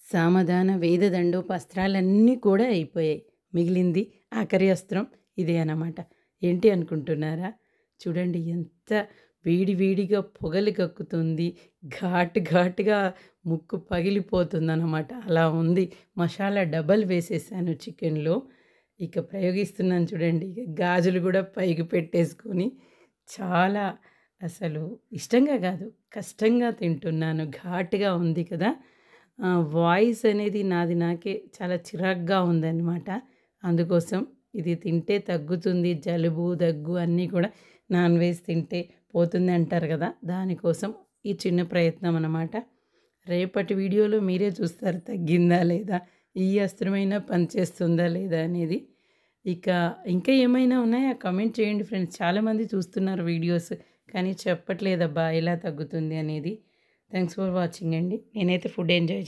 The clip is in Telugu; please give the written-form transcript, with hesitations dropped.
సామధాన వేద దండోపాస్త్రాలన్నీ కూడా అయిపోయాయి. మిగిలింది ఆఖరి అస్త్రం ఇదే అన్నమాట. ఏంటి అనుకుంటున్నారా? చూడండి ఎంత వేడి వేడిగా పొగలు కక్కుతుంది. ఘాటుగా ముక్కు పగిలిపోతుందన్నమాట. అలా ఉంది. మసాలా డబల్ వేసేసాను చికెన్‌లో. ఇక ప్రయోగిస్తున్నాను చూడండి. ఇక గాజులు గూడా పైకి పెట్టేసుకొని చాలా అసలు ఇష్టంగా కాదు, కష్టంగా తింటున్నాను. ఘాటుగా ఉంది కదా! వాయిస్ అనేది నాది నాకే చాలా చిరాకుగా ఉందన్నమాట. అందుకోసం ఇది తింటే తగ్గుతుంది. జలుబు, దగ్గు అన్నీ కూడా నాన్ వెజ్ తింటే పోతుంది అంటారు కదా! దానికోసం ఈ చిన్న ప్రయత్నం అన్నమాట. రేపటి వీడియోలో మీరే చూస్తారు తగ్గిందా లేదా? ఈ అస్త్రమైనా పనిచేస్తుందా లేదా అనేది. ఇక ఇంకా ఏమైనా ఉన్నాయా కామెంట్ చేయండి ఫ్రెండ్స్. చాలామంది చూస్తున్నారు వీడియోస్ కానీ చెప్పట్లేదబ్బా ఎలా తగ్గుతుంది అనేది. థ్యాంక్స్ ఫర్ వాచింగ్ అండి. నేనైతే ఫుడ్ ఎంజాయ్